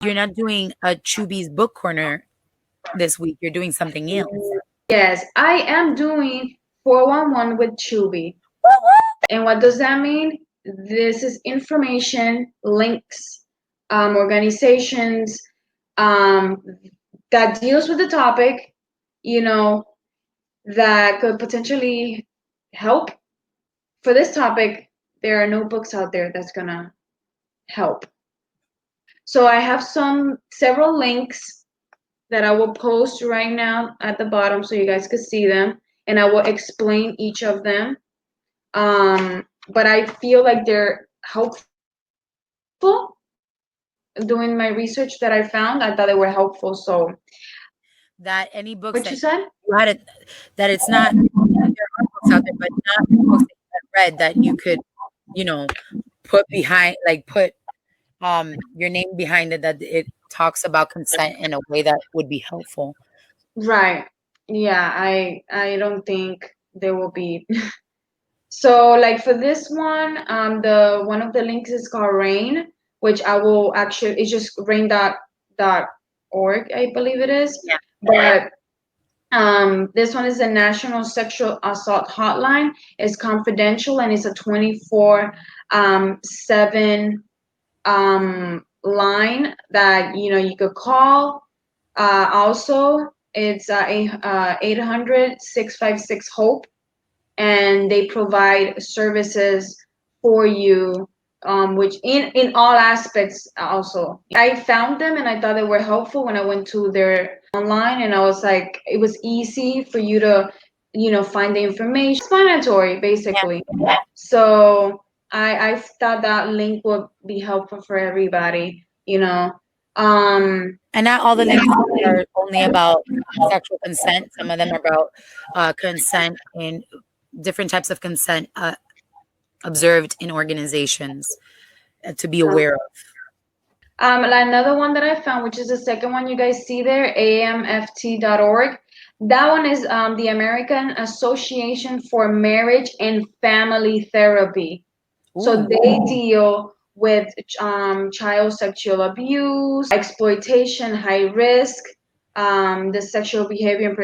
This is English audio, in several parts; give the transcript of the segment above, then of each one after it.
You're not doing a Chubby's book corner this week. You're doing something else. Yes, I am doing 411 with Chubby. And what does that mean? This is information, links, organizations that deals with the topic, you know, that could potentially help. For this topic, there are no books out there that's gonna help. So I have several links that I will post right now at the bottom so you guys can see them, and I will explain each of them. But I feel like they're helpful. Doing my research that I found, I thought they were helpful. So, That any what books you that said? you had it, that it's not, there are books out there, but not books that you had read that you could, you know, put behind, like put your name behind it, that it talks about consent in a way that would be helpful. Right. Yeah, I don't think there will be. So like for this one, the one of the links is called Rain, which I will actually, it's just rain.org, I believe it is. Yeah. But this one is the National Sexual Assault Hotline. It's confidential and it's a 24/7 line that you could call. Also, it's 800-656-HOPE, and they provide services for you, which in all aspects. Also, I found them and I thought they were helpful when I went to their online, and I was like, it was easy for you to find the information. It's explanatory basically. So I thought that link would be helpful for everybody. And not all the links are only about sexual consent. Some of them are about consent and different types of consent observed in organizations to be aware of. Like another one that I found, which is the second one you guys see there, amft.org. That one is the American Association for Marriage and Family Therapy. So Ooh. they deal with child sexual abuse, exploitation, high risk, the sexual behavior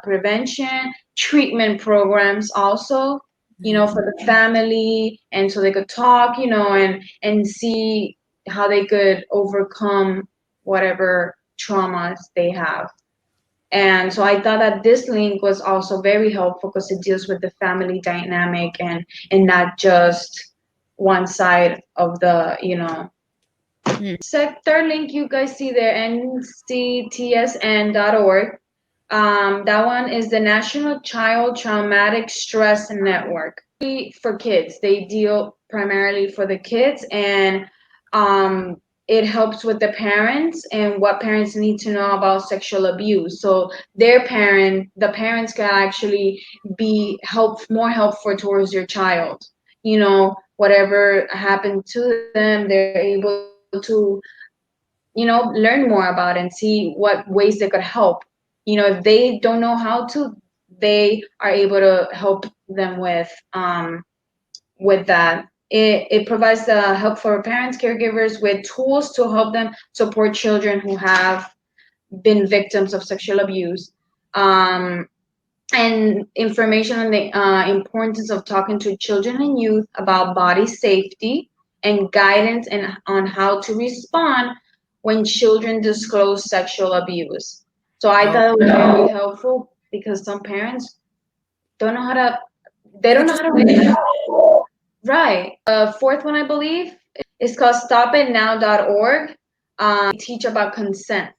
prevention, treatment programs also, for the family, and so they could talk, and see how they could overcome whatever traumas they have. And so I thought that this link was also very helpful because it deals with the family dynamic, and not just one side of the. Mm. Third link you guys see there, nctsn.org. That one is the National Child Traumatic Stress Network for kids. They deal primarily for the kids, and it helps with the parents and what parents need to know about sexual abuse. So the parents can actually be more helpful towards your child. Whatever happened to them, they're able to learn more about it and see what ways they could help. If they don't know how to, they are able to help them with that. It provides the help for parents, caregivers with tools to help them support children who have been victims of sexual abuse, and information on the importance of talking to children and youth about body safety, and guidance and on how to respond when children disclose sexual abuse. So I Oh, thought it was very helpful because some parents don't know how to they they're don't know just how to. Right. Fourth one, I believe, is called stopitnow.org. Teach about consent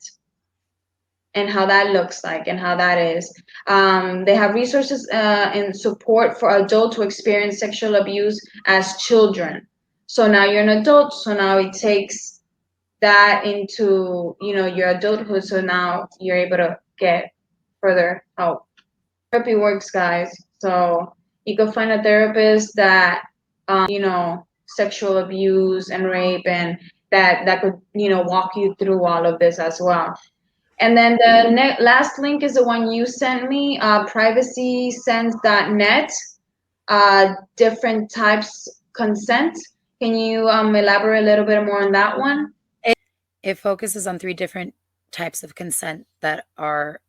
and how that looks like and how that is. They have resources and support for adults who experience sexual abuse as children. So now you're an adult, so now it takes that into your adulthood. So now you're able to get further help. Therapy works, guys. So you can find a therapist that sexual abuse and rape, and that could walk you through all of this as well. And then the last link is the one you sent me, privacysense.net, different types consent. Can you elaborate a little bit more on that one? It focuses on 3 different types of consent that are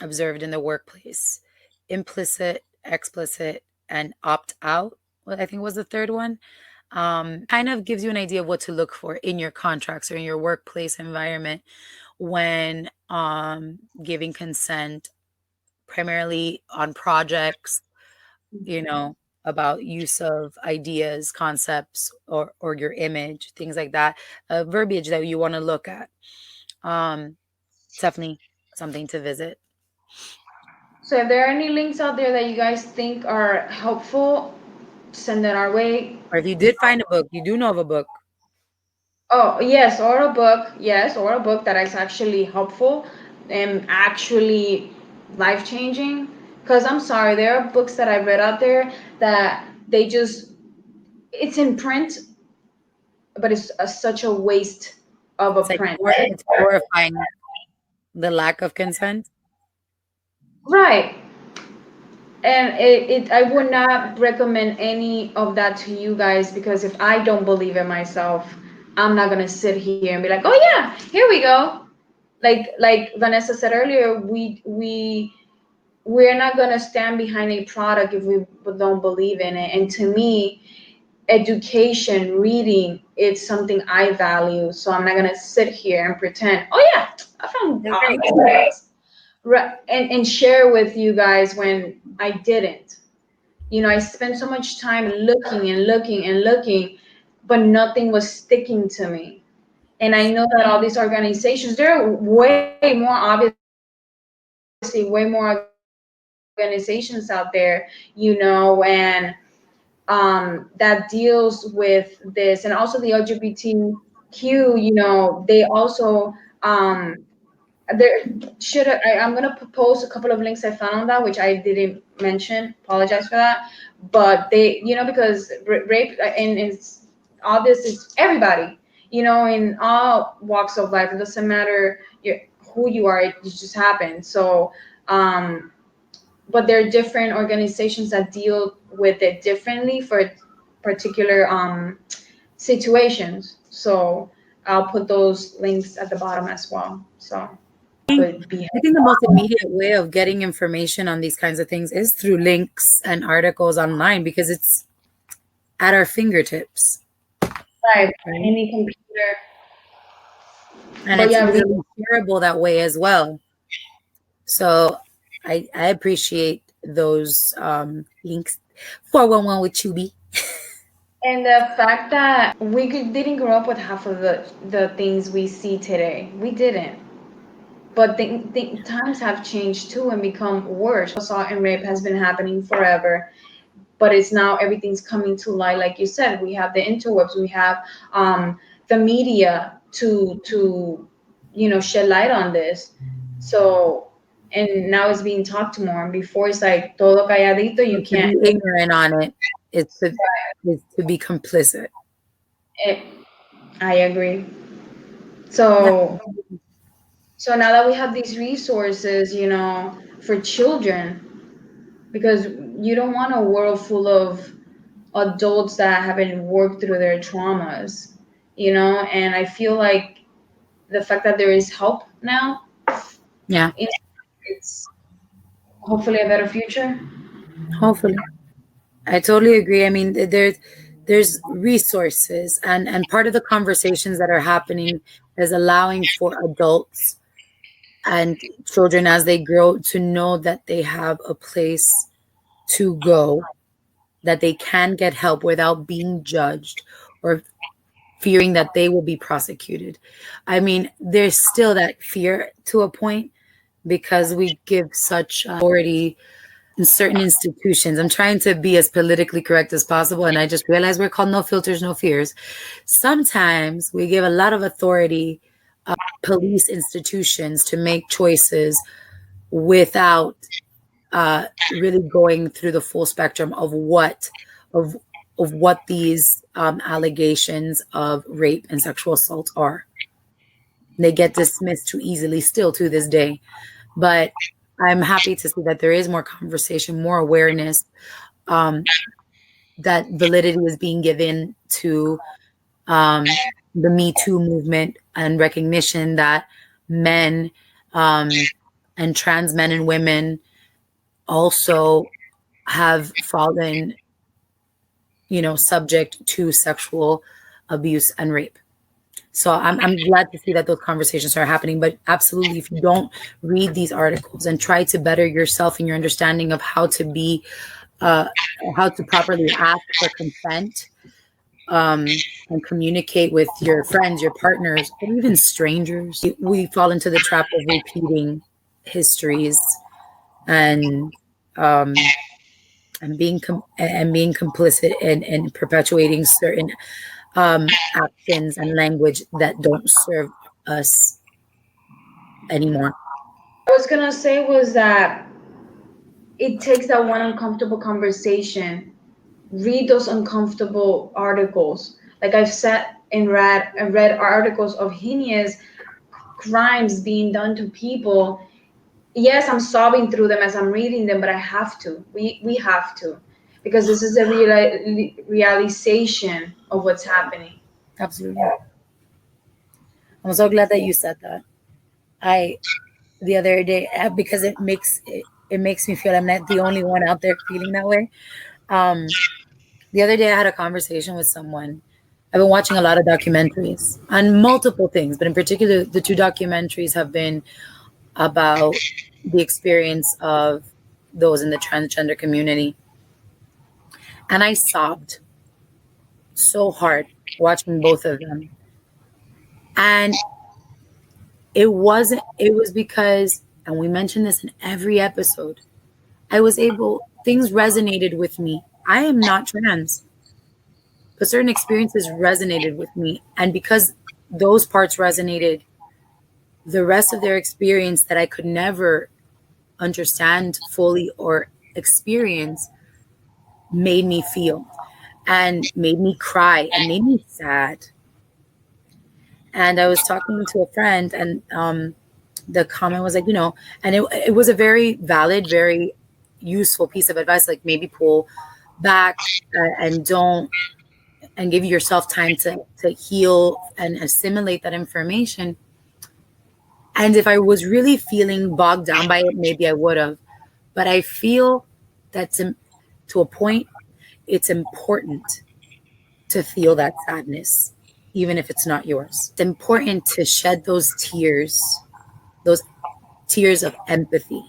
observed in the workplace: implicit, explicit, and opt out. What I think was the third one. Kind of gives you an idea of what to look for in your contracts or in your workplace environment when giving consent, primarily on projects, about use of ideas, concepts, or your image, things like that, verbiage that you want to look at. Definitely something to visit. So if there are any links out there that you guys think are helpful, send it our way. Or if you did find a book, you do know of a book. Oh, yes, or a book. Yes, or a book that is actually helpful and actually life changing. Because I'm sorry, there are books that I read out there that it's in print, but it's such a waste of a It's like print. it's glorifying the lack of consent. Right. And I would not recommend any of that to you guys, because if I don't believe it myself, I'm not gonna sit here and be like, oh yeah, here we go. Like Vanessa said earlier, we're not gonna stand behind a product if we don't believe in it. And to me, education, reading, it's something I value. So I'm not gonna sit here and pretend, oh yeah, I found Agree. this. Right, and share with you guys when I didn't. I spent so much time looking and looking and looking, but nothing was sticking to me. And I know that all these organizations, there are way more, obviously, way more organizations out there, and that deals with this, and also the LGBTQ, they also there should I'm gonna post a couple of links I found on that, which I didn't mention. Apologize for that. But they, because rape, and it's obvious, it's everybody, in all walks of life. It doesn't matter who you are. It just happens. So, but there are different organizations that deal with it differently for particular situations. So I'll put those links at the bottom as well. So would be I think the most immediate way of getting information on these kinds of things is through links and articles online, because it's at our fingertips. right. Right? Any computer. And But it's yeah, easily shareable that way as well. So I appreciate those links. 411 with Chubby. and the fact that didn't grow up with half of the things we see today. We didn't. But times have changed too and become worse. Assault and rape has been happening forever, but it's now everything's coming to light. Like you said, we have the interwebs, we have the media to shed light on this. So, and now it's being talked to more. And before it's like todo calladito, So you to can't. be ignorant on it is to be complicit. It, I agree. Yeah. So now that we have these resources, for children, because you don't want a world full of adults that haven't worked through their traumas, and I feel like the fact that there is help now, Yeah. it's hopefully a better future. Hopefully. I totally agree. I mean, there's resources, and part of the conversations that are happening is allowing for adults and children as they grow to know that they have a place to go, that they can get help without being judged or fearing that they will be prosecuted. I mean, there's still that fear to a point because we give such authority in certain institutions. I'm trying to be as politically correct as possible, and I just realized we're called no filters, no fears. Sometimes we give a lot of authority police institutions to make choices without really going through the full spectrum of of what these allegations of rape and sexual assault are. They get dismissed too easily still to this day. But I'm happy to see that there is more conversation, more awareness, that validity is being given to the Me Too movement and recognition that men and trans men and women also have fallen, subject to sexual abuse and rape. So I'm glad to see that those conversations are happening. But absolutely, if you don't read these articles and try to better yourself in your understanding of how to properly ask for consent, and communicate with your friends, your partners, or even strangers, we fall into the trap of repeating histories and being complicit in perpetuating certain actions and language that don't serve us anymore. I was gonna say was that it takes that one uncomfortable conversation, read those uncomfortable articles. Like I've sat and read articles of heinous crimes being done to people. Yes, I'm sobbing through them as I'm reading them, but I have to. We have to, because this is a realization of what's happening. Absolutely. I'm so glad that you said that. I the other day, because it makes me feel I'm not the only one out there feeling that way. The other day I had a conversation with someone. I've been watching a lot of documentaries on multiple things, but in particular, the two documentaries have been about the experience of those in the transgender community. And I sobbed so hard watching both of them. And it was because, and we mentioned this in every episode, things resonated with me. I am not trans, but certain experiences resonated with me. And because those parts resonated, the rest of their experience that I could never understand fully or experience made me feel and made me cry and made me sad. And I was talking to a friend, and the comment was like, and it was a very valid, very useful piece of advice, like maybe pull back, and don't, and give yourself time to heal and assimilate that information. And if I was really feeling bogged down by it, maybe I would have. But I feel that to a point, it's important to feel that sadness, even if it's not yours. It's important to shed those tears of empathy.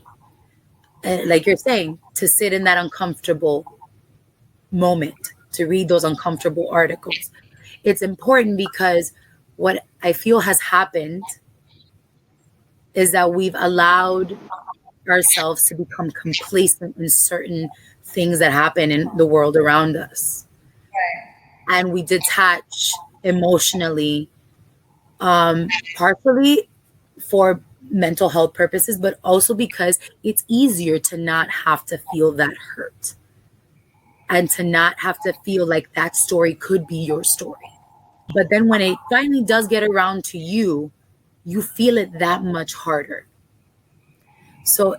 And like you're saying, to sit in that uncomfortable moment, to read those uncomfortable articles. It's important because what I feel has happened is that we've allowed ourselves to become complacent in certain things that happen in the world around us. And we detach emotionally, partially for mental health purposes, but also because it's easier to not have to feel that hurt and to not have to feel like that story could be your story. But then when it finally does get around to you, you feel it that much harder. So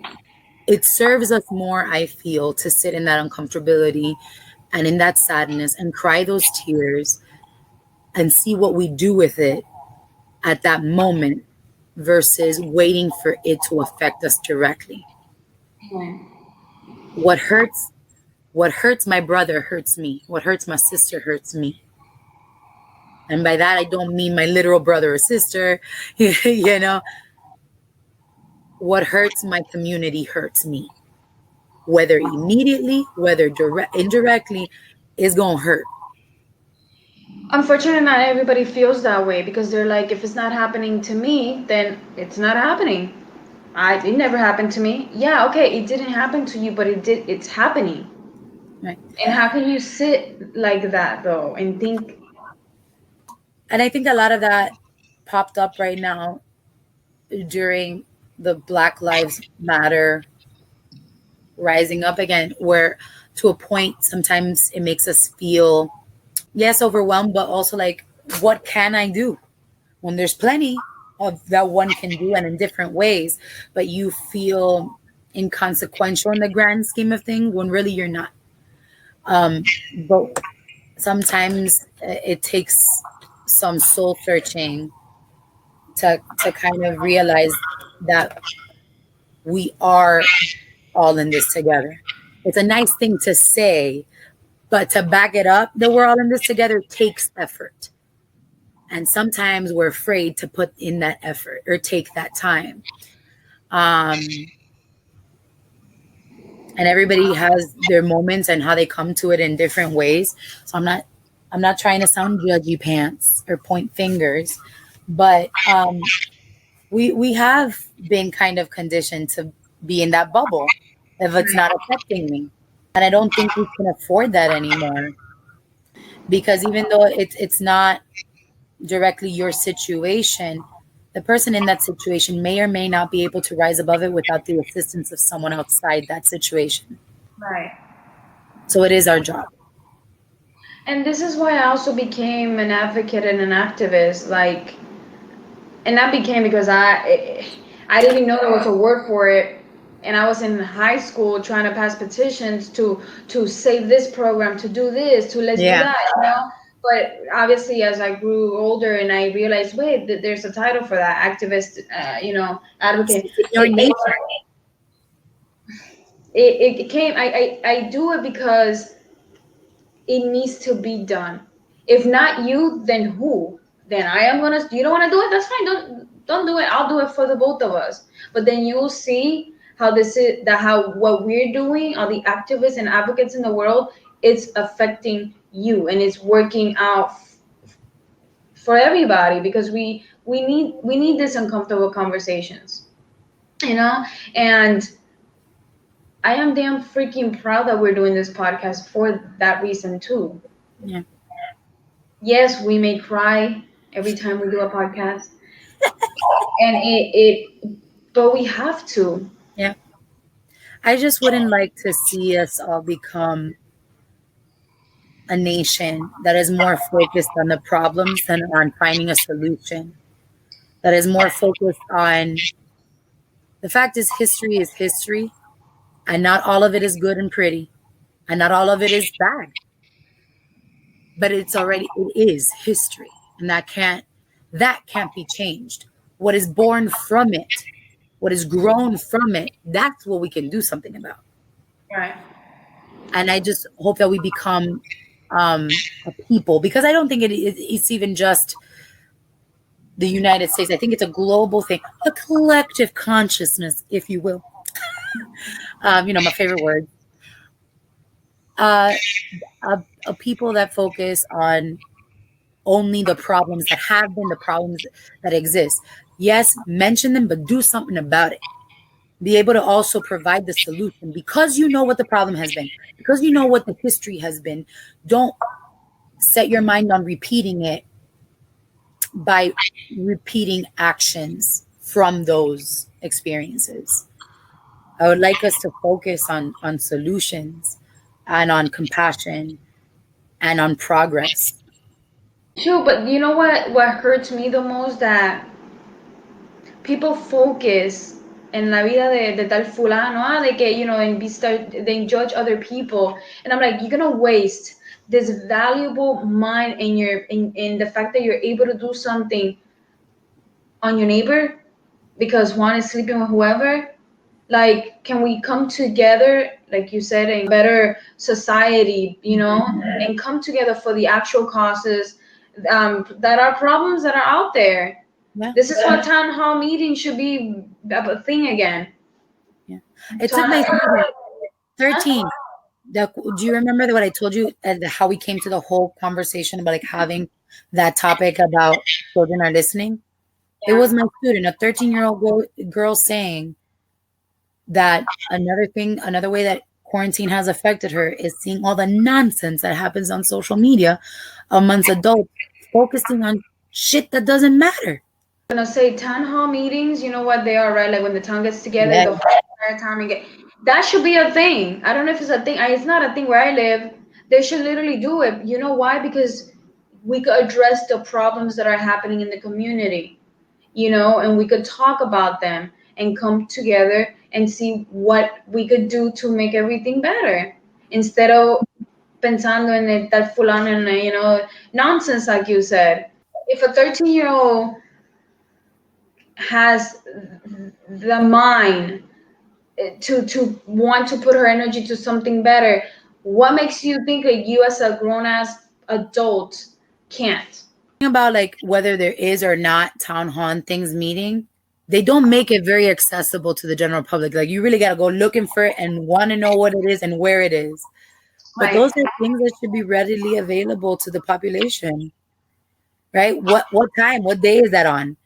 it serves us more, I feel, to sit in that uncomfortability and in that sadness and cry those tears and see what we do with it at that moment versus waiting for it to affect us directly. What hurts my brother hurts me. What hurts my sister hurts me. And by that I don't mean my literal brother or sister, you know. What hurts my community hurts me. Whether immediately, whether indirectly, is going to hurt. Unfortunately, not everybody feels that way, because they're like, if it's not happening to me, then it's not happening. It never happened to me. Yeah, okay, it didn't happen to you, but it's happening. Right. And how can you sit like that though and think? And I think a lot of that popped up right now during the Black Lives Matter rising up again, where to a point sometimes it makes us feel, yes, overwhelmed, but also like, what can I do when there's plenty of that one can do and in different ways, but you feel inconsequential in the grand scheme of things when really you're not. But sometimes it takes some soul searching to kind of realize that we are all in this together. It's a nice thing to say, but to back it up that we're all in this together takes effort. And sometimes we're afraid to put in that effort or take that time. And everybody has their moments and how they come to it in different ways. So I'm not trying to sound judgy pants or point fingers, but we have been kind of conditioned to be in that bubble if it's not affecting me. And I don't think we can afford that anymore, because even though it's not directly your situation, the person in that situation may or may not be able to rise above it without the assistance of someone outside that situation. Right. So it is our job. And this is why I also became an advocate and an activist. Like, and that became because I didn't even know there was a word for it, and I was in high school trying to pass petitions to save this program, to do this, to let's do Yeah. that, you know. But obviously, as I grew older and I realized, wait, there's a title for that, activist, advocate. It's in your nature. It came. I do it because it needs to be done. If not you, then who? Then I am gonna. You don't want to do it? That's fine. Don't do it. I'll do it for the both of us. But then you'll see how this is that how what we're doing, all the activists and advocates in the world, it's affecting you and it's working out for everybody because we need these uncomfortable conversations, you know. And I am damn freaking proud that we're doing this podcast for that reason too. Yeah. Yes, we may cry every time we do a podcast, and it but we have to. Yeah. I just wouldn't like to see us all become a nation that is more focused on the problems than on finding a solution. That is more focused on the fact is history, and not all of it is good and pretty, and not all of it is bad. But it is history, and that can't be changed. What is born from it, what is grown from it, that's what we can do something about. Right. And I just hope that we become a people, because I don't think it's even just the United States. I think it's a global thing, a collective consciousness, if you will. My favorite word. Uh, a people that focus on only the problems that have been, the problems that exist. Yes, mention them, but do something about it. Be able to also provide the solution, because you know what the problem has been, because you know what the history has been. Don't set your mind on repeating it by repeating actions from those experiences. I would like us to focus on solutions and on compassion and on progress. True, but you know what hurts me the most, that people focus en la vida de tal fulano, de que, and they judge other people. And I'm like, you're gonna waste this valuable mind in the fact that you're able to do something on your neighbor because one is sleeping with whoever. Like, can we come together, like you said, in better society, and come together for the actual causes, that are problems that are out there. Yeah, This is what town hall meetings should be a thing again. yeah. It took my student 13. Do you remember what I told you, how we came to the whole conversation about like having that topic about children are listening? It was my student, a 13-year-old girl, saying that another way that quarantine has affected her is seeing all the nonsense that happens on social media amongst adults, focusing on shit that doesn't matter. I'm gonna say town hall meetings, you know what they are, right? Like when the town gets together, Yeah. the whole entire town and get that should be a thing. I don't know if it's a thing. It's not a thing where I live. They should literally do it. You know why? Because we could address the problems that are happening in the community, and we could talk about them and come together and see what we could do to make everything better instead of pensando en el tal fulano and nonsense like you said. if a 13-year-old has the mind to want to put her energy to something better, what makes you think that you as a grown ass adult can't? About like whether there is or not town hall and things meeting, they don't make it very accessible to the general public. Like you really got to go looking for it and want to know what it is and where it is. But Right. those are things that should be readily available to the population, right? What time, what day is that on?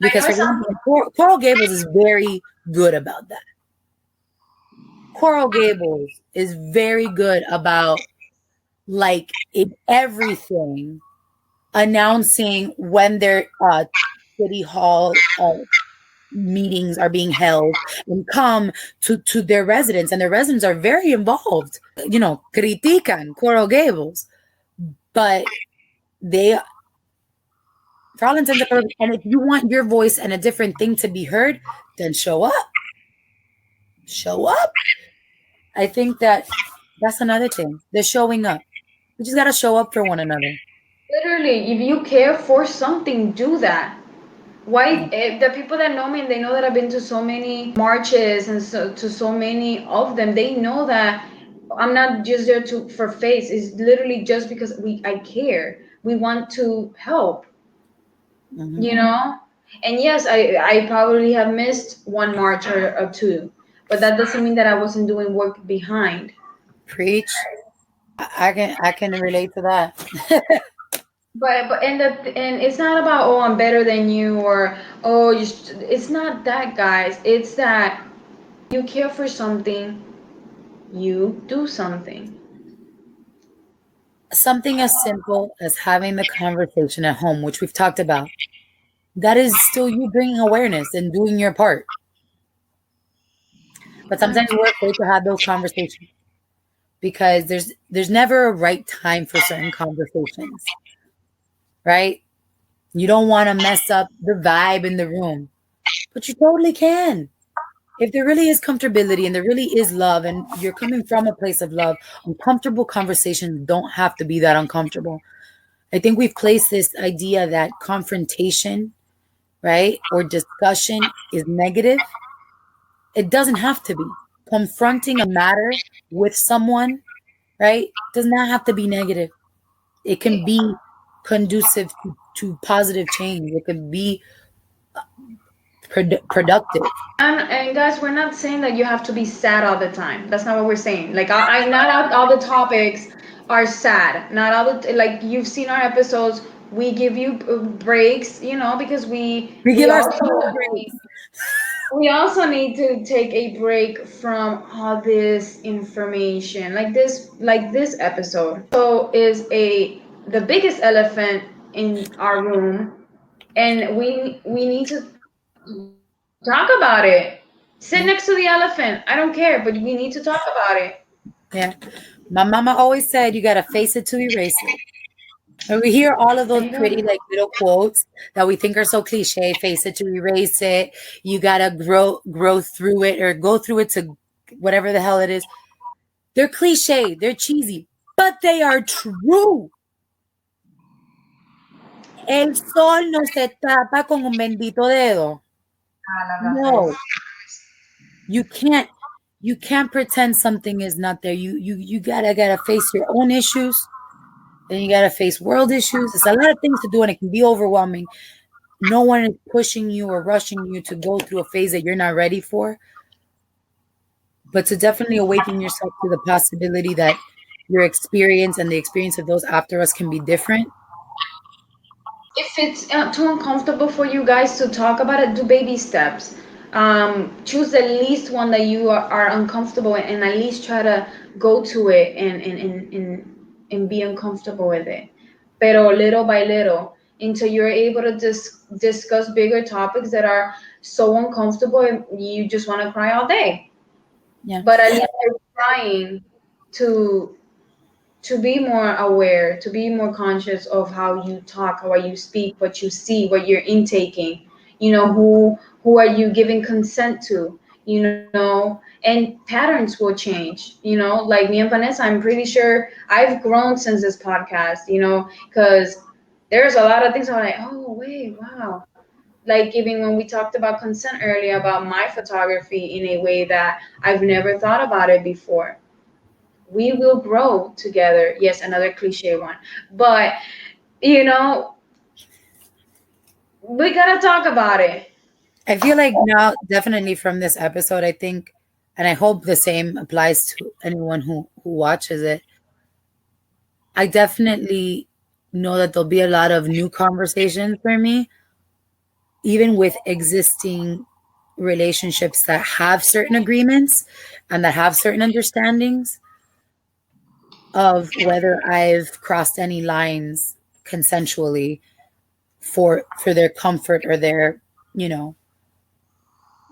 I Because know for it sounds example, Coral Gables is very good about that. Coral Gables is very good about like in everything announcing when their city hall meetings are being held and come to their residents, and their residents are very involved. Critican Coral Gables, but they, for all intents and purposes, and if you want your voice and a different thing to be heard, then show up. Show up. I think that's another thing. The showing up. We just gotta show up for one another. literally, if you care for something, do that. Why the people that know me and they know that I've been to so many marches and to so many of them, they know that I'm not just there to for face. It's literally just because I care. We want to help, Mm-hmm. you know. And yes, I probably have missed one march or two, but that doesn't mean that I wasn't doing work behind. Preach. I can relate to that. And it's not about, oh, I'm better than you, or oh, it's not that, guys. It's that you care for something, you do something. Something as simple as having the conversation at home, which we've talked about, that is still you bringing awareness and doing your part. But sometimes we're afraid to have those conversations because there's never a right time for certain conversations, right? You don't want to mess up the vibe in the room, but you totally can. If there really is comfortability and there really is love and you're coming from a place of love, uncomfortable conversations don't have to be that uncomfortable. I think we've placed this idea that confrontation, right, or discussion is negative. It doesn't have to be. Confronting a matter with someone, right, does not have to be negative. It can be conducive to positive change. It can be productive. And guys, we're not saying that you have to be sad all the time. That's not what we're saying. Like, I not all the topics are sad. Not all the, like, you've seen our episodes. We give you breaks, because We we give also ourselves breaks. we also need to take a break from all this information. Like this episode so is a the biggest elephant in our room, and we need to talk about it. Sit Yeah. next to the elephant. I don't care, but we need to talk about it. Yeah. My mama always said you got to face it to erase it. And we hear all of There those you pretty go. like little quotes that we think are so cliche, face it to erase it. You got to grow through it or go through it to whatever the hell it is. They're cliche, they're cheesy, but they are true. El sol no se tapa con un bendito dedo. No, you can't you can't pretend something is not there. You gotta face your own issues. Then you gotta face world issues. It's a lot of things to do and it can be overwhelming. No one is pushing you or rushing you to go through a phase that you're not ready for, but to definitely awaken yourself to the possibility that your experience and the experience of those after us can be different. If it's too uncomfortable for you guys to talk about it, do baby steps. Choose the least one that you are uncomfortable in, and at least try to go to it and be uncomfortable with it. Pero little by little, until you're able to discuss bigger topics that are so uncomfortable and you just want to cry all day. Yeah. But at least you're trying to to be more aware, to be more conscious of how you talk, how you speak, what you see, what you're intaking. Who are you giving consent to? And patterns will change. Like me and Vanessa, I'm pretty sure I've grown since this podcast. Because there's a lot of things I'm like, oh wait, wow. Like even when we talked about consent earlier about my photography in a way that I've never thought about it before. We will grow together. Yes, another cliche one. But you know, we gotta talk about it. I feel like now, definitely from this episode, I think, and I hope the same applies to anyone who watches it. I definitely know that there'll be a lot of new conversations for me, even with existing relationships that have certain agreements and that have certain understandings of whether I've crossed any lines consensually for their comfort or their, you know,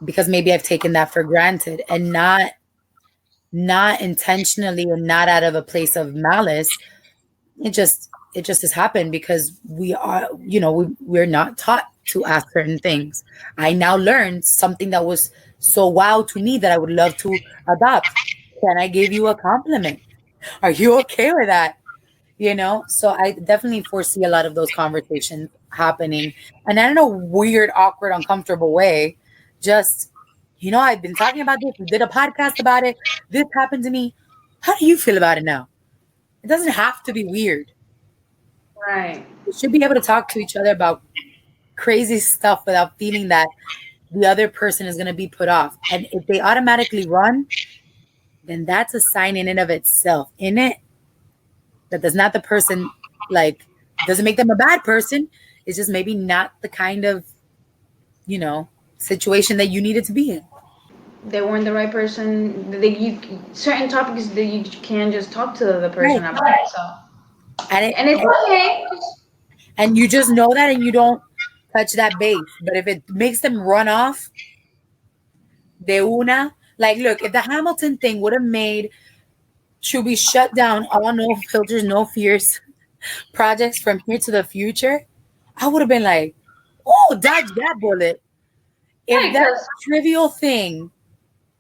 because maybe I've taken that for granted and not intentionally and not out of a place of malice. It just has happened because we are, we're not taught to ask certain things. I now learned something that was so wow to me that I would love to adopt. Can I give you a compliment? Are you okay with that? So I definitely foresee a lot of those conversations happening, and not in a weird, awkward, uncomfortable way. Just, I've been talking about this. We did a podcast about it. This happened to me. How do you feel about it now? It doesn't have to be weird. Right. We should be able to talk to each other about crazy stuff without feeling that the other person is going to be put off. And if they automatically run, then that's a sign in and of itself. In it, that does not the person, like, doesn't make them a bad person. It's just maybe not the kind of, situation that you needed to be in. They weren't the right person. Certain topics that you can't just talk to the person Right. about. So And it and it's okay. and you just know that and you don't touch that base. But if it makes them run off de una, like, look, if the Hamilton thing would have made should we shut down all no filters, no fears projects from here to the future, I would have been like, oh, dodge that bullet. If Right, that because trivial thing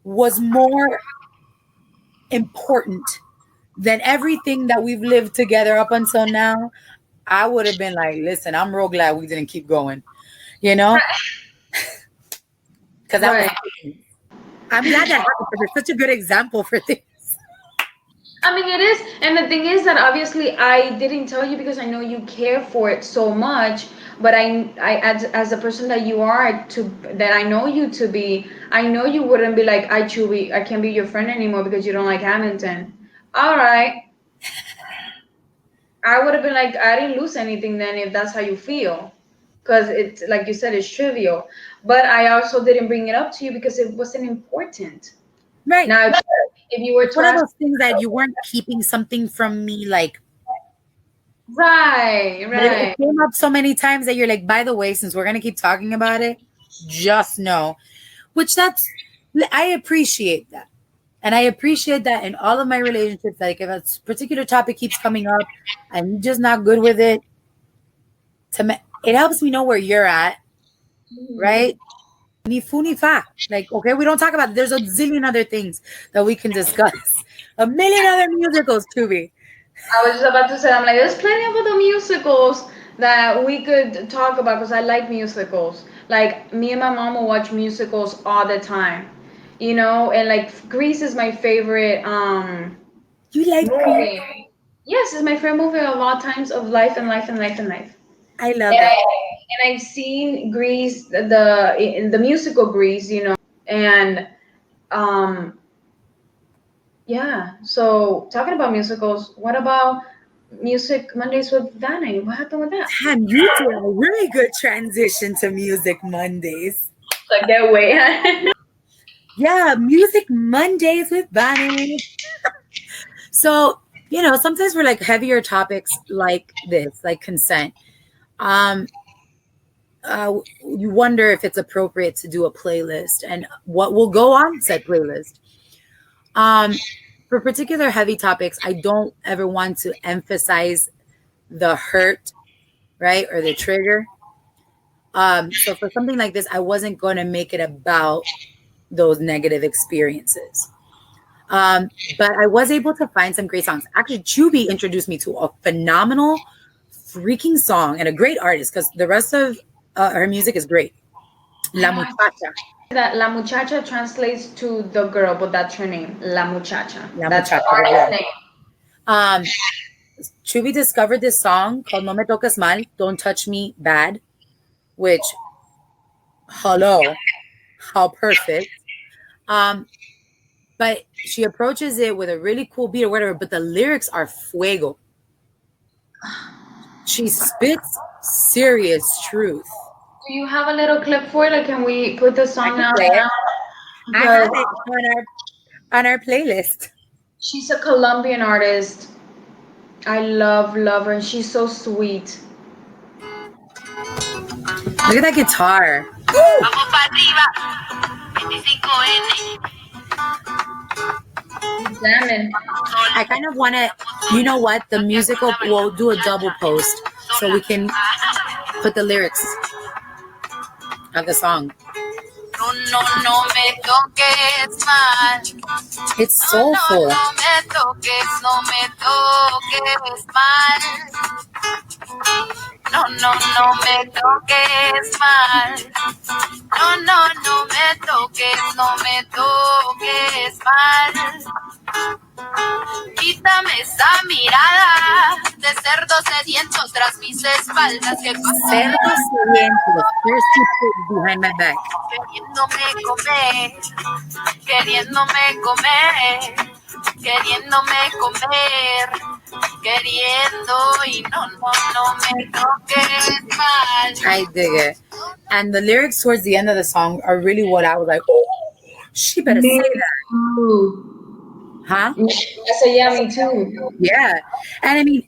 was more important than everything that we've lived together up until now, I would have been like, listen, I'm real glad we didn't keep going, you know, because that was right. hard. I'm glad that happened because it's such a good example for things. I mean, it is, and the thing is that obviously I didn't tell you because I know you care for it so much. But as a person that you are, that I know you to be, I know you wouldn't be like, I Chewy, I can't be your friend anymore because you don't like Hamilton. All right, I would have been like, I didn't lose anything then if that's how you feel, because it's like you said, it's trivial. But I also didn't bring it up to you because it wasn't important. Right. Now, if you were It's to one of ask, those things that you weren't keeping something from me, like, right, but it right. came up so many times that you're like, by the way, since we're going to keep talking about it, just know, which I appreciate that. And I appreciate that in all of my relationships. Like, if a particular topic keeps coming up and you're just not good with it, it helps me know where you're at, Mhm. right? Ni fu ni fa. Like, okay, we don't talk about it. There's a zillion other things that we can discuss. A million other musicals, to be. I was just about to say, I'm like, there's plenty of other musicals that we could talk about because I like musicals. Like, me and my mom will watch musicals all the time, and like, Grease is my favorite You like Grease? movie. Yes, it's my favorite movie of all times of life and life and life and life. I love And, it. I've seen Grease, in the musical Grease, and um, yeah. So talking about musicals, what about Music Mondays with Vanny? What happened with that? Damn, you did a really good transition to Music Mondays. Like that way. Yeah, Music Mondays with Bonnie. So, sometimes for like heavier topics like this, like consent, um, you wonder if it's appropriate to do a playlist and what will go on said playlist. Um, for particular heavy topics, I don't ever want to emphasize the hurt, right, or the trigger. So for something like this, I wasn't going to make it about those negative experiences. But I was able to find some great songs. Actually, Chubby introduced me to a phenomenal freaking song and a great artist because the rest of her music is great. La Muchacha. That La Muchacha translates to the girl, but that's her name, La Muchacha. La That's Muchacha, the artist's name. Chubby discovered this song called No Me Toques Mal, Don't Touch Me Bad, which, hello, how perfect. But she approaches it with a really cool beat or whatever, but the lyrics are fuego. She spits serious truth. Do you have a little clip for it? Like, can we put the song out now? I have it on our playlist. She's a Colombian artist. I love her. She's so sweet. Look at that guitar. Jamming. I kind of want to, you know what? The musical, we'll do a double post so we can put the lyrics of the song. It's soulful. No me toques mal. No me toques mal. Quítame esa mirada de cerdos sedientos tras mis espaldas. Cerdos sedientos, thirsty pigs behind my back. Queriéndome comer, queriendo y no me toques mal. I dig it. And the lyrics towards the end of the song are really what I was like, oh, she better say that. Ooh. Huh? I said, yeah, me too. Yeah. And I mean,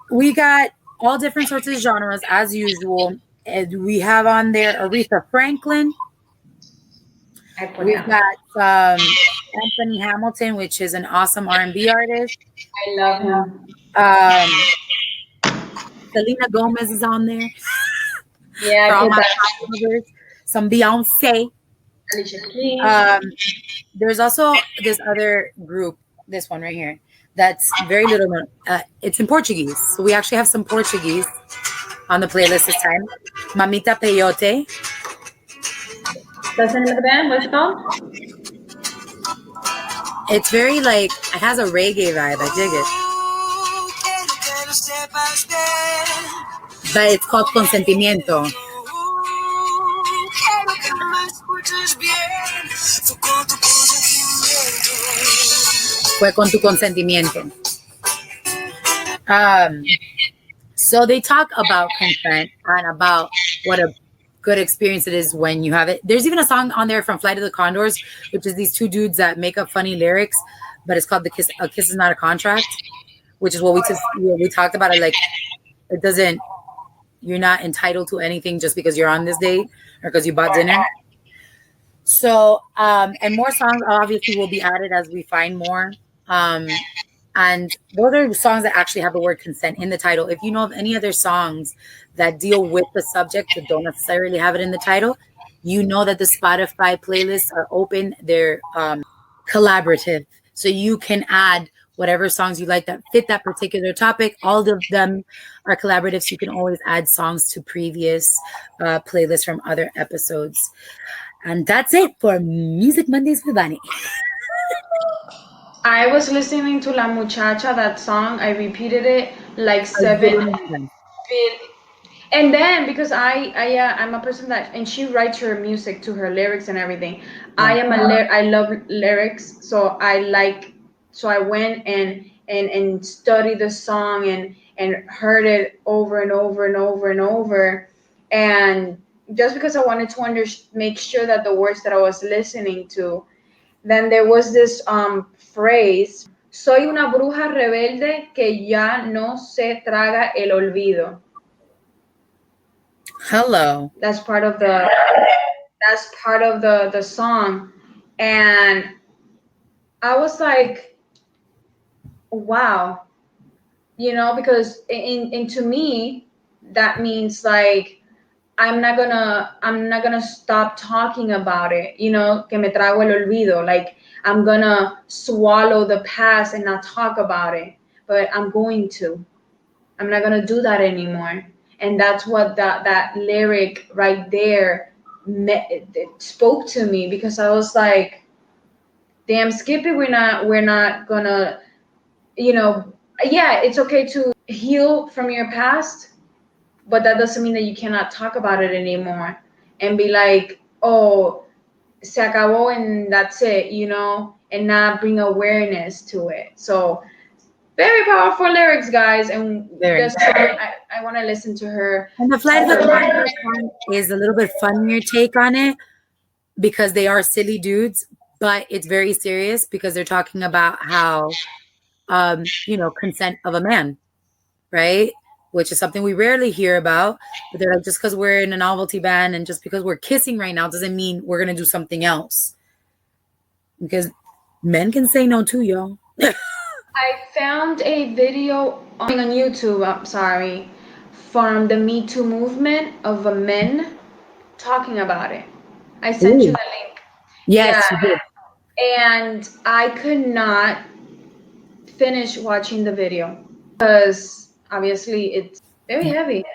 we got all different sorts of genres as usual. And we have on there Aretha Franklin. We've got Anthony Hamilton, which is an awesome R&B artist. I love him. Selena Gomez is on there. Yeah, For I all put my that. lovers. Some Beyonce. Alicia Keys. There's also this other group, this one right here, that's very little known. It's in Portuguese. So we actually have some Portuguese on the playlist this time. Mamita Peyote. That's the name of the band? What's it called? It's very like, it has a reggae vibe. I dig it. But it's called Consentimiento. Fue con tu consentimiento. So they talk about consent and about what a good experience it is when you have it. There's even a song on there from Flight of the Condors, which is these two dudes that make up funny lyrics, but it's called A Kiss Is Not a Contract, which is what we talked about. It like, it doesn't, you're not entitled to anything just because you're on this date or because you bought dinner. So, and more songs obviously will be added as we find more. And those are songs that actually have the word consent in the title. If you know of any other songs that deal with the subject but don't necessarily have it in the title, you know that the Spotify playlists are open. They're collaborative. So you can add whatever songs you like that fit that particular topic. All of them are collaborative. So you can always add songs to previous playlists from other episodes. And that's it for Music Mondays with Vani. I was listening to La Muchacha, that song. I repeated it like 7. And then because I'm a person that, and she writes her music to her lyrics and everything. I love lyrics, so I went and studied the song and heard it over and over and over and over, and just because I wanted to make sure that the words that I was listening to. Then there was this phrase, soy una bruja rebelde que ya no se traga el olvido. Hello. That's part of the song. And I was like, wow. You know, because in to me, that means like I'm not gonna stop talking about it, you know, que me trago el olvido. Like I'm gonna swallow the past and not talk about it, but I'm going to. I'm not gonna do that anymore. And that's what that lyric right there it spoke to me, because I was like, damn, Skippy, we're not gonna, you know, yeah, it's okay to heal from your past, but that doesn't mean that you cannot talk about it anymore and be like, oh, se acabó and that's it, and not bring awareness to it. So very powerful lyrics, guys. And Very. this song, I want to listen to her. And the Flight of the Conchords song is a little bit funnier take on it because they are silly dudes, but it's very serious because they're talking about how, consent of a man, right? Which is something we rarely hear about. But they're like, just because we're in a novelty band and just because we're kissing right now doesn't mean we're going to do something else. Because men can say no too, y'all. I found a video on YouTube, I'm sorry, from the Me Too movement of men talking about it. I sent you the link. Yes, you did. And I could not finish watching the video because obviously it's very heavy.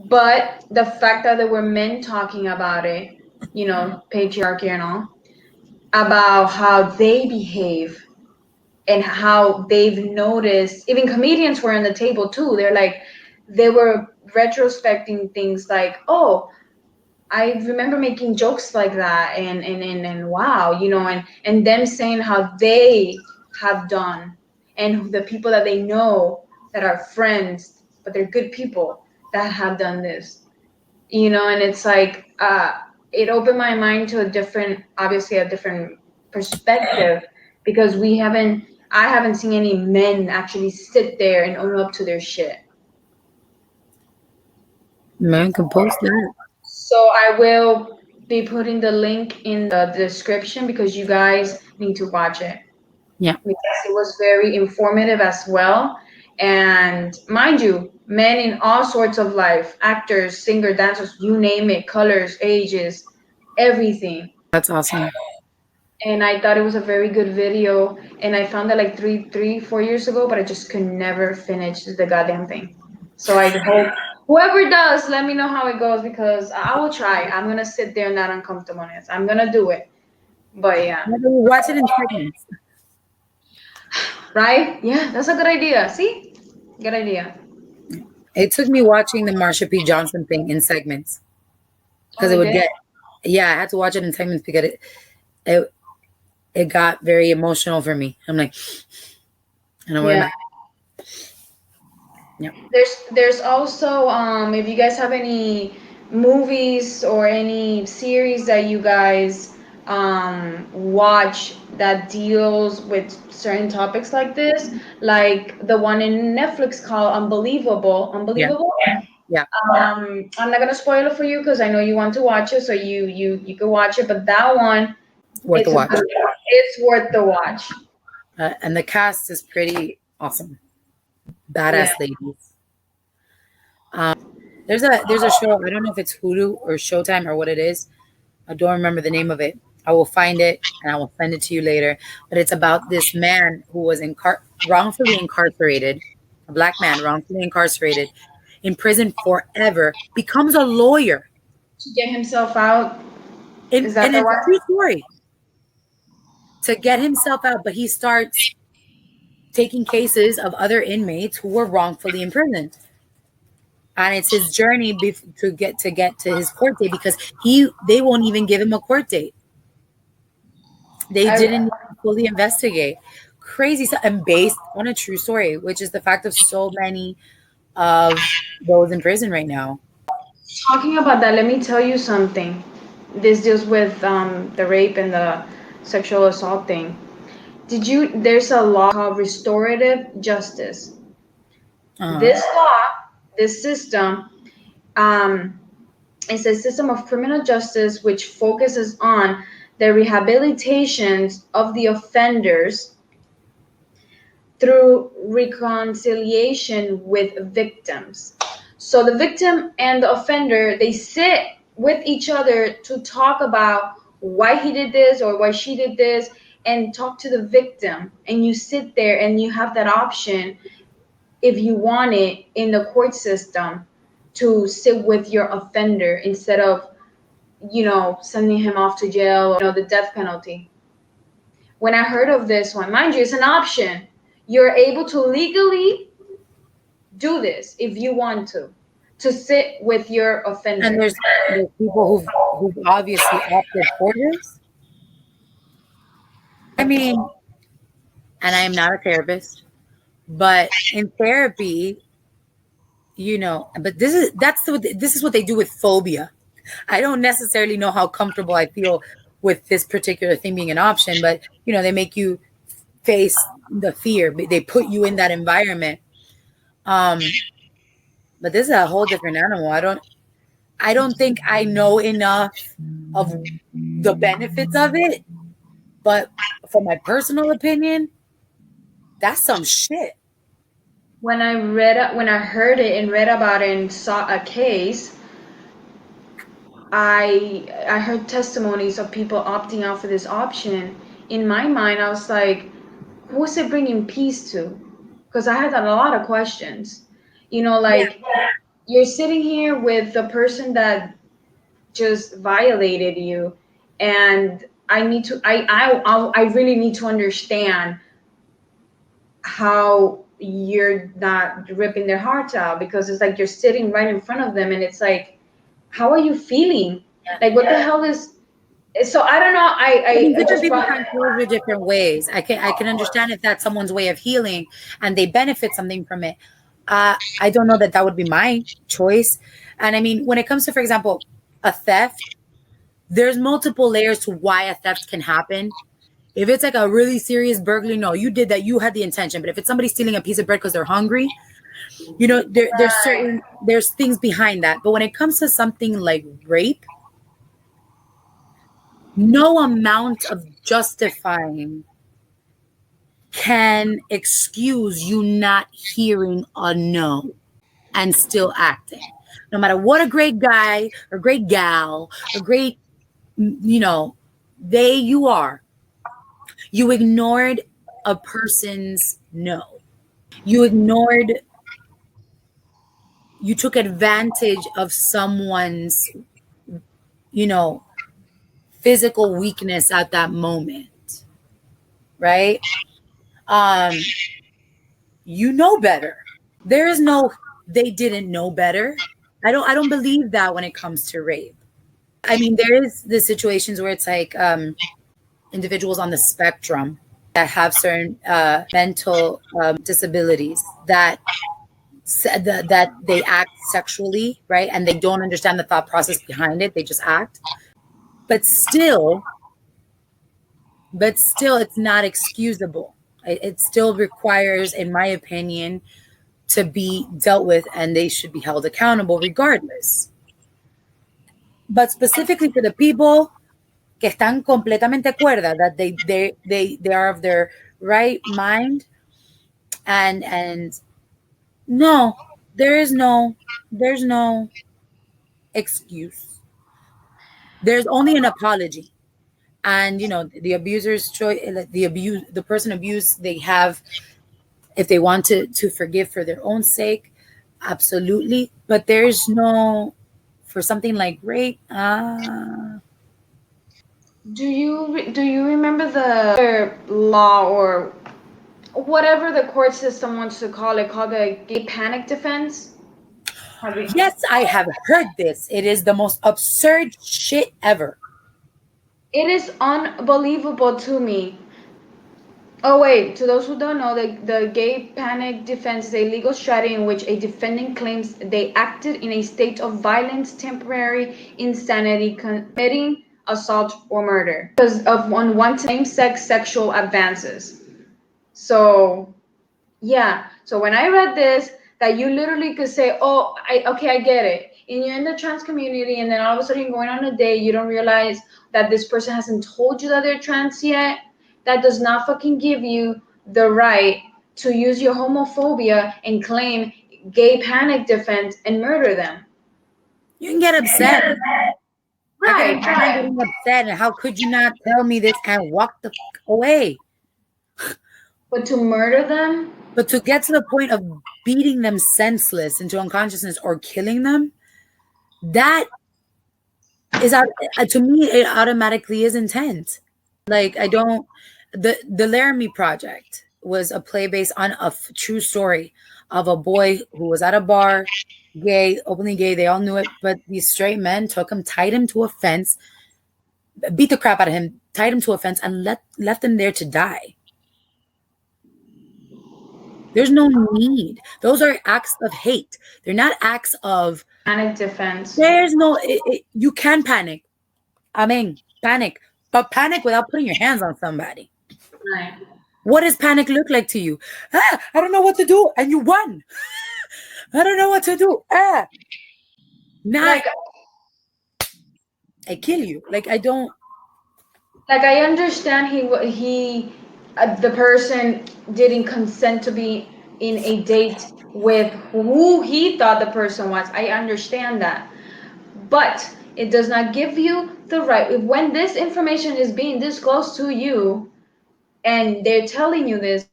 But the fact that there were men talking about it, patriarchy and all, about how they behave and how they've noticed, even comedians were on the table too. They were retrospecting things like, oh, I remember making jokes like that, and wow, and them saying how they have done, and the people that they know that are friends, but they're good people that have done this, and it's like, it opened my mind to a different perspective, because I haven't seen any men actually sit there and own up to their shit. Man can post that. So I will be putting the link in the description because you guys need to watch it. Yeah. Because it was very informative as well. And mind you, men in all sorts of life, actors, singer, dancers, you name it, colors, ages, everything. That's awesome. And I thought it was a very good video. And I found it like 4 years ago, but I just could never finish the goddamn thing. So I hope whoever does, let me know how it goes, because I will try. I'm gonna sit there in that uncomfortableness. I'm gonna do it. But yeah. Watch it in segments. Right? Yeah, that's a good idea. See? Good idea. It took me watching the Marsha P. Johnson thing in segments because I had to watch it in segments because it got very emotional for me. I'm like, I know where I'm at. Yeah. There's also, if you guys have any movies or any series that you guys watch that deals with certain topics like this, like the one in Netflix called Unbelievable. Yeah. I'm not gonna spoil it for you because I know you want to watch it, so you can watch it. But that one, Worth the watch. It's worth the watch. And the cast is pretty awesome. Badass ladies. There's a show. I don't know if it's Hulu or Showtime or what it is. I don't remember the name of it. I will find it and I will send it to you later. But it's about this man who was wrongfully incarcerated, a black man wrongfully incarcerated, in prison forever, becomes a lawyer to get himself out. Is that the one? It's a true story. To get himself out, but he starts taking cases of other inmates who were wrongfully imprisoned. And it's his journey to get to his court date, because they won't even give him a court date. They didn't fully investigate. Crazy stuff, and based on a true story, which is the fact of so many of those in prison right now. Talking about that, let me tell you something. This deals with the rape and the sexual assault thing. There's a law called restorative justice. This law, this system, it's a system of criminal justice which focuses on the rehabilitations of the offenders through reconciliation with victims. So the victim and the offender, they sit with each other to talk about why he did this or why she did this, and talk to the victim. And you sit there and you have that option if you want it in the court system to sit with your offender instead of, sending him off to jail or, the death penalty. When I heard of this one, mind you, it's an option. You're able to legally do this if you want to sit with your offender. And there's people who've obviously opted for this. I mean, and I am not a therapist, but in therapy, but this is what they do with phobia. I don't necessarily know how comfortable I feel with this particular thing being an option, but they make you face the fear. They put you in that environment. But this is a whole different animal. I don't think I know enough of the benefits of it, but from my personal opinion, that's some shit. When I heard it and read about it and saw a case, I heard testimonies of people opting out for this option. In my mind, I was like, who is it bringing peace to? Because I had a lot of questions. You're sitting here with the person that just violated you, and I really need to understand how you're not ripping their hearts out, because it's like you're sitting right in front of them, and it's like, how are you feeling? Like, what the hell is? So I don't know. I mean, different people find closure different ways. I can understand if that's someone's way of healing and they benefit something from it. I don't know that would be my choice. And I mean, when it comes to, for example, a theft, there's multiple layers to why a theft can happen. If it's like a really serious burglary, no, you did that, you had the intention. But if it's somebody stealing a piece of bread because they're hungry, there's things behind that. But when it comes to something like rape, no amount of justifying can excuse you not hearing a no and still acting. No matter what a great guy or great gal or great, you are. You ignored a person's no. You took advantage of someone's, physical weakness at that moment, right? You know better. There is no, they didn't know better. I don't believe that when it comes to rape. I mean, there is the situations where it's like individuals on the spectrum that have certain mental disabilities that they act sexually, right? And they don't understand the thought process behind it. They just act. But still, it's not excusable. It still requires, in my opinion, to be dealt with, and they should be held accountable regardless. But specifically for the people que están completamente cuerda, that they are of their right mind, and no, there's no excuse. There's only an apology. And the abuser's choice, the person abused, they have, if they want to forgive for their own sake, absolutely. But there's no, for something like rape. Do you remember the law, or whatever the court system wants to call it, called the gay panic defense? Yes, I have heard this. It is the most absurd shit ever. It is unbelievable to me. Oh wait, to those who don't know, the gay panic defense is a legal strategy in which a defendant claims they acted in a state of violence, temporary insanity, committing assault or murder because of unwanted same-sex sexual advances. So yeah, so when I read this, that you literally could say, oh, I get it. And you're in the trans community, and then all of a sudden you're going on a date, you don't realize that this person hasn't told you that they're trans yet. That does not fucking give you the right to use your homophobia and claim gay panic defense and murder them. You can get upset. Right. I'm getting upset, and how could you not tell me this and walk the fuck away? But to murder them? But to get to the point of beating them senseless into unconsciousness or killing them, that is to me, it automatically is intent. Like, I don't. The Laramie Project was a play based on a true story of a boy who was at a bar, gay, openly gay. They all knew it, but these straight men took him, tied him to a fence, beat the crap out of him, tied him to a fence, and left him there to die. There's no need. Those are acts of hate. They're not acts of Panic defense. There's no. You can panic. I mean, panic, but panic without putting your hands on somebody. Right. What does panic look like to you? I don't know what to do, and you won. I don't know what to do. Not. Like, I kill you. Like, I don't. Like, I understand the person didn't consent to be in a date with who he thought the person was. I understand that. But it does not give you the right. When this information is being disclosed to you and they're telling you this,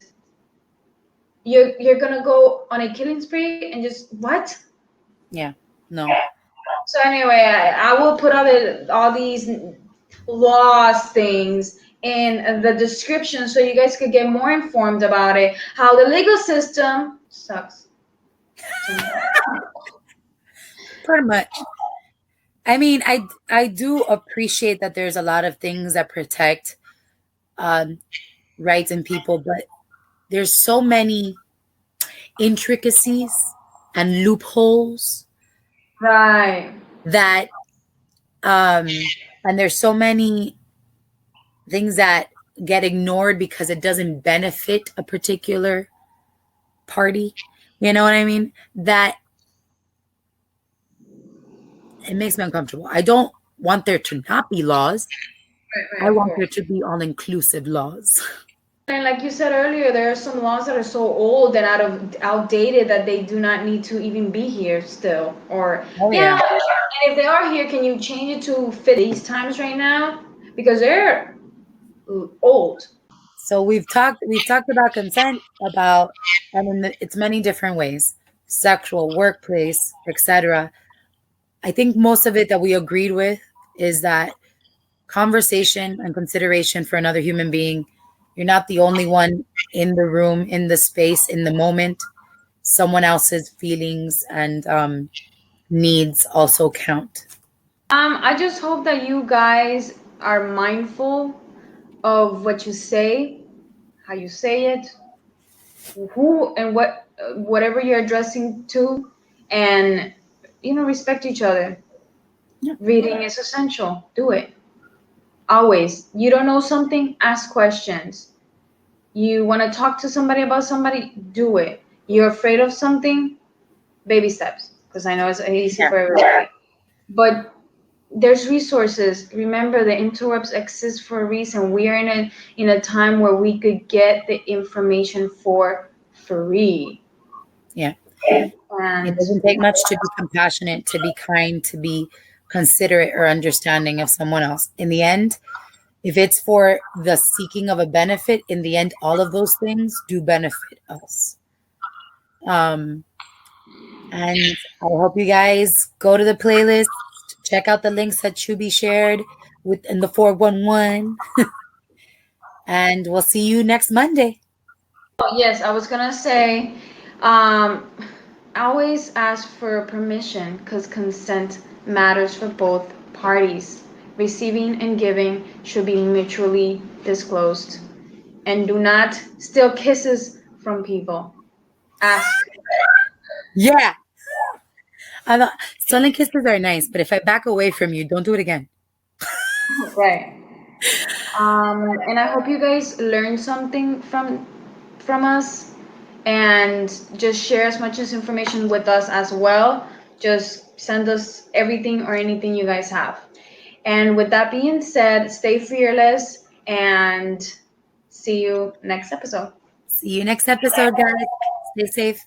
you're going to go on a killing spree and just, what? Yeah, no. So anyway, I will put all these laws things in the description so you guys could get more informed about it. How the legal system sucks. Pretty much. I mean, I do appreciate that there's a lot of things that protect rights and people, but there's so many intricacies and loopholes. Right. That and there's so many things that get ignored because it doesn't benefit a particular party. You know what I mean? That it makes me uncomfortable. I don't want there to not be laws. Right, I want there to be all-inclusive laws. And like you said earlier, there are some laws that are so old and outdated that they do not need to even be here still. Or yeah. And if they are here, can you change it to fit these times right now? Because they're old. So we've talked about consent, it's many different ways: sexual, workplace, etc. I think most of it that we agreed with is that conversation and consideration for another human being. You're not the only one in the room, in the space, in the moment. Someone else's feelings and needs also count. I just hope that you guys are mindful of what you say, how you say it, who and whatever you're addressing to, and respect each other. Yeah. Reading is essential. Do it. Always. You don't know something, ask questions. You want to talk to somebody about somebody, do it. You're afraid of something, baby steps, because I know it's easy for everybody. But there's resources. Remember, the interwebs exist for a reason. We are in a time where we could get the information for free. Yeah. And it doesn't take much to be compassionate, to be kind, to be considerate or understanding of someone else. In the end, if it's for the seeking of a benefit, in the end, all of those things do benefit us. And I hope you guys go to the playlist, check out the links that Chubby shared in the 411. And we'll see you next Monday. Oh, yes, I was gonna say, always ask for permission because consent matters for both parties. Receiving and giving should be mutually disclosed. And do not steal kisses from people. Ask. Yeah. Stolen kisses are nice, but if I back away from you, don't do it again. Right. And I hope you guys learned something from us, and just share as much as information with us as well. Just send us everything or anything you guys have. And with that being said, stay fearless and see you next episode. See you next episode, guys. Stay safe.